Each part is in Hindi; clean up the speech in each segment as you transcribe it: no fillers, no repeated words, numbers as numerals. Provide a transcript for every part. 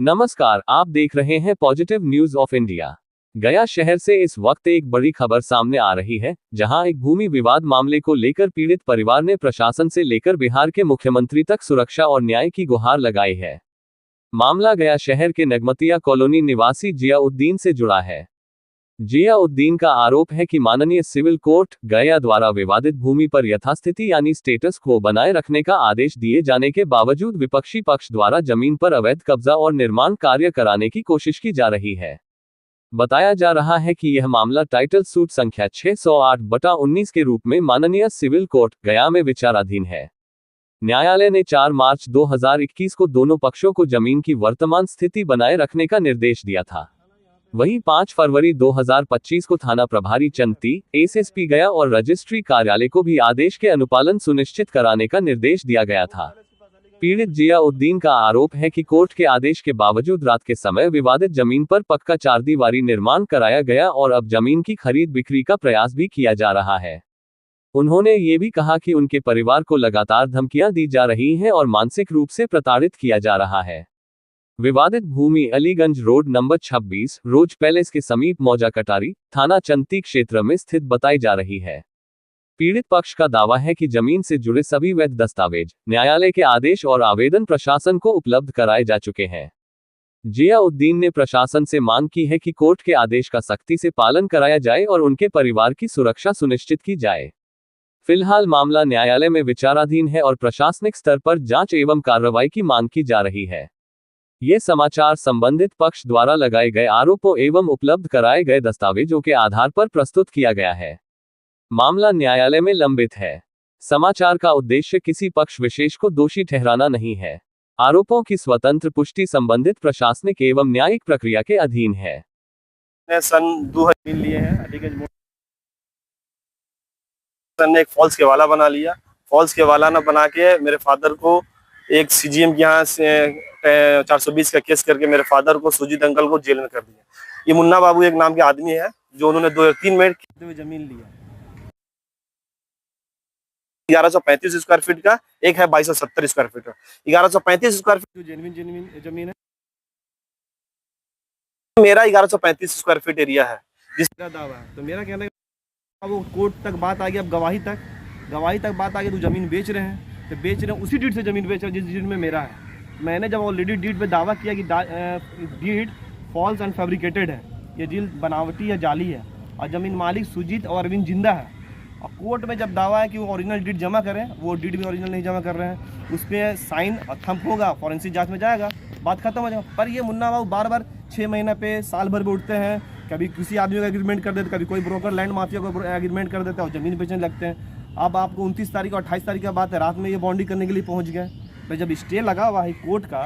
नमस्कार, आप देख रहे हैं पॉजिटिव न्यूज ऑफ इंडिया। गया शहर से इस वक्त एक बड़ी खबर सामने आ रही है, जहां एक भूमि विवाद मामले को लेकर पीड़ित परिवार ने प्रशासन से लेकर बिहार के मुख्यमंत्री तक सुरक्षा और न्याय की गुहार लगाई है। मामला गया शहर के नगमतिया कॉलोनी निवासी जियाउद्दीन से जुड़ा है। जियाउद्दीन का आरोप है कि माननीय सिविल कोर्ट गया द्वारा विवादित भूमि पर यथास्थिति यानी स्टेटस क्वो बनाए रखने का आदेश दिए जाने के बावजूद विपक्षी पक्ष द्वारा जमीन पर अवैध कब्जा और निर्माण कार्य कराने की कोशिश की जा रही है। बताया जा रहा है कि यह मामला टाइटल सूट संख्या 608/19 के रूप में माननीय सिविल कोर्ट गया में विचाराधीन है। न्यायालय ने 4 मार्च 2021 को दोनों पक्षों को जमीन की वर्तमान स्थिति बनाए रखने का निर्देश दिया था। वहीं 5 फरवरी 2025 को थाना प्रभारी चंती, एसएसपी गया और रजिस्ट्री कार्यालय को भी आदेश के अनुपालन सुनिश्चित कराने का निर्देश दिया गया था। पीड़ित जियाउद्दीन का आरोप है कि कोर्ट के आदेश के बावजूद रात के समय विवादित जमीन पर पक्का 4 दीवारी निर्माण कराया गया और अब जमीन की खरीद बिक्री का प्रयास भी किया जा रहा है। उन्होंने ये भी कहा कि उनके परिवार को लगातार धमकियां दी जा रही हैं और मानसिक रूप से प्रताड़ित किया जा रहा है। विवादित भूमि अलीगंज रोड नंबर 26 रोज पैलेस के समीप मौजा कटारी, थाना चंती क्षेत्र में स्थित बताई जा रही है। पीड़ित पक्ष का दावा है कि जमीन से जुड़े सभी वैध दस्तावेज, न्यायालय के आदेश और आवेदन प्रशासन को उपलब्ध कराए जा चुके हैं। जियाउद्दीन ने प्रशासन से मांग की है कि कोर्ट के आदेश का सख्ती से पालन कराया जाए और उनके परिवार की सुरक्षा सुनिश्चित की जाए। फिलहाल मामला न्यायालय में विचाराधीन है और प्रशासनिक स्तर पर जांच एवं कार्रवाई की मांग की जा रही है। ये समाचार संबंधित पक्ष द्वारा लगाए गए आरोपों एवं उपलब्ध कराए गए दस्तावेजों के आधार पर प्रस्तुत किया गया है। मामला न्यायालय में लंबित है। समाचार का उद्देश्य किसी पक्ष विशेष को दोषी ठहराना नहीं है। आरोपों की स्वतंत्र पुष्टि संबंधित प्रशासनिक एवं न्यायिक प्रक्रिया के अधीन है। सन 2000 लिए हैं अलीगंज मोड़ ने एक फॉल्स केवाला बना लिया। फॉल्स केवाला न बना के मेरे फादर को एक सीजीएम के यहाँ से 420 का केस करके मेरे फादर को सुजीत अंकल को जेल में कर दिया। ये मुन्ना बाबू एक नाम के आदमी है जो उन्होंने 2-3 मिनट खेलते हुए जमीन लिया। 1135 स्क्वायर फीट का, एक है 2270 स्क्वायर फीट का। 1135 स्क्वायर फीट जो जेन्युइन जमीन है, मेरा 1135 स्क्वायर फीट एरिया है जिसका दावा है। तो मेरा कहना है वो कोर्ट तक बात आ गई, अब गवाही तक बात आ गई। तो जमीन बेच रहे हैं तो बेच रहे हैं उसी डीड से जमीन बेच रहे हैं जिस डीड में मेरा है। मैंने जब ऑलरेडी डीड पे दावा किया कि डीड फॉल्स एंड फैब्रिकेटेड है, ये डीड बनावटी है, जाली है और ज़मीन मालिक सुजीत और अरविंद जिंदा है। और कोर्ट में जब दावा है कि वो ओरिजिनल डीड जमा करें, वो डीड भी ओरिजिनल नहीं जमा कर रहे हैं। उस पर साइन और थंप होगा, फॉरेंसिक जांच में जाएगा, बात खत्म हो जाएगा। पर ये मुन्ना बाबू बार 6 महीने पे, साल भर पे उठते हैं। कभी किसी आदमी का एग्रीमेंट कर देते, कभी कोई ब्रोकर लैंड माफिया को एग्रीमेंट कर देता है और ज़मीन बेचने लगते हैं। अब आपको 29 तारीख और 28 तारीख का बात है, रात में ये बॉन्डिंग करने के लिए पहुंच गए। तो जब स्टे लगा हुआ है कोर्ट का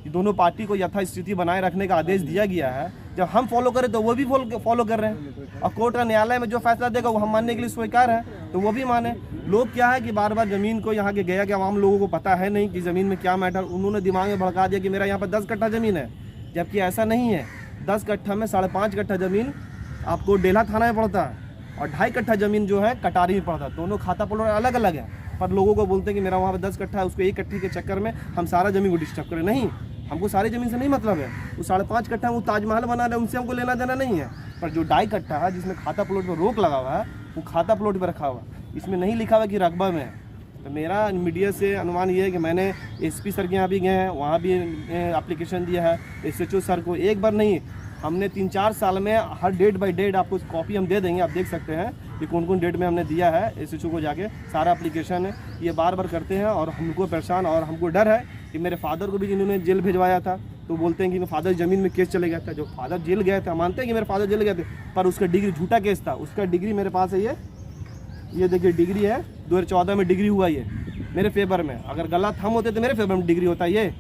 कि दोनों पार्टी को यथास्थिति बनाए रखने का आदेश दिया गया है, जब हम फॉलो करें तो वो भी फॉलो कर रहे हैं। और कोर्ट का न्यायालय में जो फैसला देगा वो हम मानने के लिए स्वीकार है, तो वो भी माने। लोग क्या है कि बार बार ज़मीन को यहाँ के गया कि आम लोगों को पता है नहीं कि ज़मीन में क्या मैटर। उन्होंने दिमाग में भड़का दिया कि मेरा यहाँ पर 10 कट्ठा ज़मीन है, जबकि ऐसा नहीं है। 10 कट्ठा में 5.5 कट्ठा ज़मीन आपको डेला थाना में पड़ता है और 2.5 कट्ठा ज़मीन जो है कटारी में पड़ता है। दोनों खाता प्लॉट अलग अलग है, पर लोगों को बोलते हैं कि मेरा वहाँ पे 10 कट्ठा है, उसको 1 कट्ठे के चक्कर में हम सारा ज़मीन को डिस्टर्ब करें। नहीं, हमको सारी ज़मीन से नहीं मतलब है। वो 5.5 कट्ठा वो ताजमहल बना रहे हैं, उनसे हमको लेना देना नहीं है। पर जो 2.5 कट्ठा है जिसमें खाता प्लॉट पर रोक लगा हुआ है, वो खाता प्लॉट पर रखा हुआ है, इसमें नहीं लिखा हुआ कि रकबा में है। तो मेरा मीडिया से अनुमान ये है कि मैंने एसपी सर के यहाँ भी गए हैं, वहाँ भी एप्लीकेशन दिया है, एसएचओ सर को। एक बार नहीं, हमने 3-4 साल में हर डेट बाई डेट आपको कॉपी हम दे देंगे, आप देख सकते हैं कि कौन कौन डेट में हमने दिया है। एसएचओ को जाके सारा एप्लीकेशन है, ये बार करते हैं और हमको परेशान। और हमको डर है कि मेरे फादर को भी जिन्होंने जेल भिजवाया था, तो बोलते हैं कि मेरे फादर ज़मीन में केस चले गया था। जो फादर जेल गए थे, मानते हैं कि मेरे फादर जेल गए थे, पर उसका डिग्री झूठा केस था। उसका डिग्री मेरे पास है, ये देखिए डिग्री है, 2014 में डिग्री हुआ ये मेरे फेवर में। अगर गलत हम होते तो मेरे फेवर में डिग्री होता ये।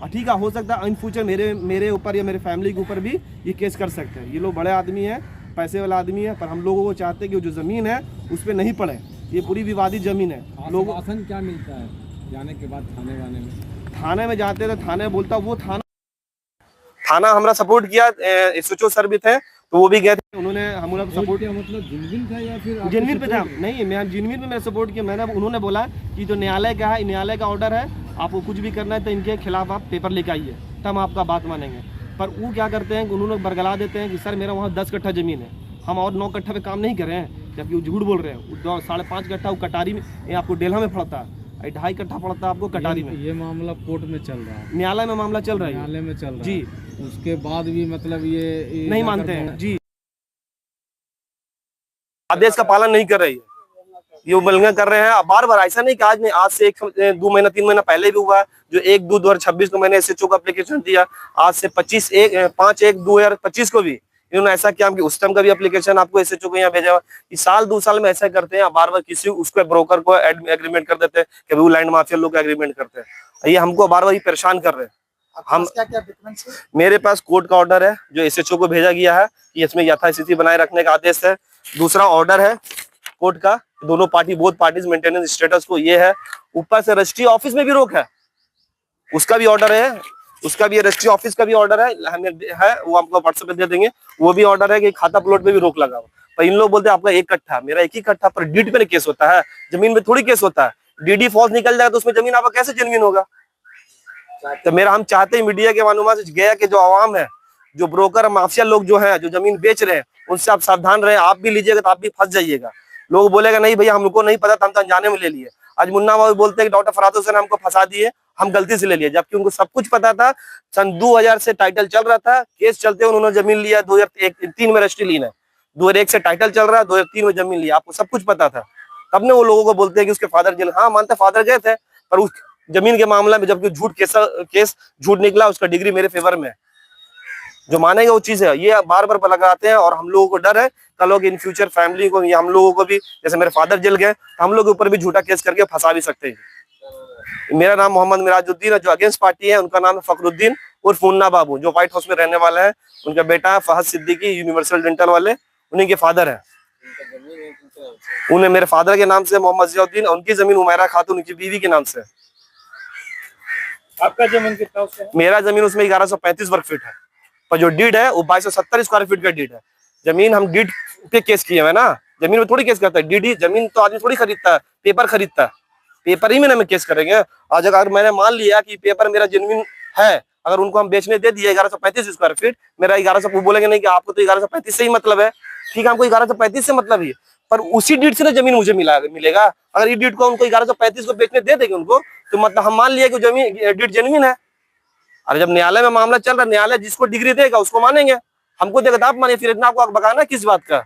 ठीक है, हो सकता है इन फ्यूचर मेरे ऊपर या मेरे फैमिली के ऊपर भी ये केस कर सकते हैं। ये लोग बड़े आदमी हैं, पैसे वाला आदमी है, पर हम लोगों को चाहते हैं कि जो ज़मीन है उस पर नहीं पड़े। ये पूरी विवादित ज़मीन है। लोगों को क्या मिलता है जाने के बाद थाने में जाते थे, थाने बोलता वो थाना हमारा सपोर्ट किया। एसएचओ सर भी थे तो वो भी गए थे, उन्होंने हम लोग सपोर्ट किया। मतलब जिनविन था या फिर जिनविन पे था? नहीं, मैं जिनविन पे मैंने सपोर्ट किया। मैंने उन्होंने बोला कि जो न्यायालय का है, न्यायालय का ऑर्डर है, आपको कुछ भी करना है तो इनके खिलाफ आप पेपर लेके आइए। हम आपका बात मानेंगे। पर वो क्या करते हैं कि उन्होंने बरगला देते हैं कि सर मेरा वहाँ 10 कट्ठा ज़मीन है, हम और 9 कट्ठा पे काम नहीं कर रहे हैं, जबकि वो झूठ बोल रहे हैं। वो 5.5 कट्ठा वो कटारी में, ये आपको डेल्हा में पड़ता है, 2.5 कट्ठा पड़ता है आपको कटारी में। ये मामला कोर्ट में चल रहा है, न्यायालय में मामला चल रहा है, न्यायालय में चल रहा जी। है। उसके बाद भी मतलब ये नहीं मानते हैं जी, आदेश का पालन नहीं कर रही है, ये उल्लंघन कर रहे हैं बार बार। ऐसा नहीं कि आज नहीं, आज से 2 महीना 3 महीना पहले भी हुआ, जो 1/2/2026 को मैंने एसएचओ को एप्लीकेशन दिया। आज से 5/1/2025 को भी इन्होंने ऐसा किया कि उस टाइम का भी एप्लीकेशन आपको एसएचओ को यहाँ भेजा। इस साल 2 साल में ऐसा करते हैं, बार बार किसी उसको ब्रोकर को एग्रीमेंट कर देते हैं कि वो लैंड माफिया लोग एग्रीमेंट करते हैं। ये हमको बार बार परेशान कर रहे हैं। हम क्या मेरे पास कोर्ट का ऑर्डर है जो एसएचओ को भेजा गया है, इसमें यथास्थिति बनाए रखने का आदेश है। दूसरा ऑर्डर है कोर्ट का, दोनों party both parties maintenance status को ये है। ऊपर से रजिस्ट्री ऑफिस में भी रोक है, उसका भी ऑर्डर है, उसका भी रजिस्ट्री ऑफिस का भी ऑर्डर है, हमें है वो आपको व्हाट्सएप पे दे देंगे। वो भी ऑर्डर है कि खाता प्लॉट पे भी रोक लगा। पर इन लोग बोलते हैं आपका 1 कट्ठा, मेरा 1 ही कट्ठा, पर डीड पे केस होता है, जमीन पे थोड़ी केस होता है। डीडी फॉल्स निकल जाए तो उसमें जमीन आपका कैसे जेन्युइन होगा। तो मेरा हम चाहते हैं मीडिया के मालूमात से गया कि जो आवाम है, जो ब्रोकर माफिया लोग जो है, जो जमीन बेच रहे हैं, उनसे आप सावधान रहे। आप भी लीजिएगा तो आप भी फंस जाइएगा। लोग बोलेगा नहीं भैया हमको नहीं पता था, हम तो अनजाने में ले लिए। आज मुन्ना बाबू बोलते हैं कि डॉक्टर फराद हुसैन हमको फंसा दिए, हम गलती से ले लिए, जबकि उनको सब कुछ पता था। सन 2000 से टाइटल चल रहा था, केस चलते उन्होंने जमीन लिया। 2003 में रजिस्ट्री ली है, 2001 से टाइटल चल रहा है, 2003 में जमीन लिया, आपको सब कुछ पता था। तब ने वो लोगों को बोलते हैं कि उसके फादर जेल, हाँ मानते फादर गए थे, पर उस जमीन के मामले में जबकि केस झूठ निकला, उसका डिग्री मेरे फेवर में है। जो मानेगा वो चीज है, ये बार बार लगाते हैं। और हम लोगों को डर है कल लोग इन फ्यूचर फैमिली को या हम लोगों को भी, जैसे मेरे फादर जेल गए, हम लोग के ऊपर भी झूठा केस करके फंसा भी सकते हैं। मेरा नाम मोहम्मद मिराजुद्दीन है, जो अगेंस्ट पार्टी है उनका नाम है फखरुद्दीन उर्फ मुन्ना बाबू, जो व्हाइट हाउस में रहने वाला है। उनका बेटा है फहद सिद्दीकी, यूनिवर्सल डेंटल वाले, उन्हीं के फादर है। उन्हें मेरे फादर के नाम से मोहम्मद जियाउद्दीन, उनकी जमीन उमैरा खातून उनकी बीवी के नाम से। आपका जमीन कितना उससे? मेरा जमीन उसमें 1135 वर्ग फीट है, पर जो डीड है वो 2270 स्क्वायर फीट का डीड है। जमीन हम डीड पे केस किए हैं ना, जमीन में थोड़ी केस करता है। डीडी जमीन तो आदमी थोड़ी खरीदता है, पेपर खरीदता है, पेपर ही में हम केस करेंगे। आज अगर मैंने मान लिया कि पेपर मेरा जेन्युइन है, अगर उनको हम बेचने दे दिए 1135 स्क्वायर फीट, मेरा 1100, वो बोलेंगे नहीं कि आपको तो 1135 से ही मतलब है। ठीक है, हमको 1135 से मतलब ही, पर उसी डीड से ना जमीन मुझे मिलेगा। अगर ये डीड को उनको 1135 को बेचने दे देंगे उनको, तो मतलब हम मान लिया कि जमीन डीड जेन्युइन है। अरे जब न्यायालय में मामला चल रहा है, न्यायालय जिसको डिग्री देगा उसको मानेंगे, हमको देगा तो आप मानिए। फिर इतना आपको बकाना किस बात का।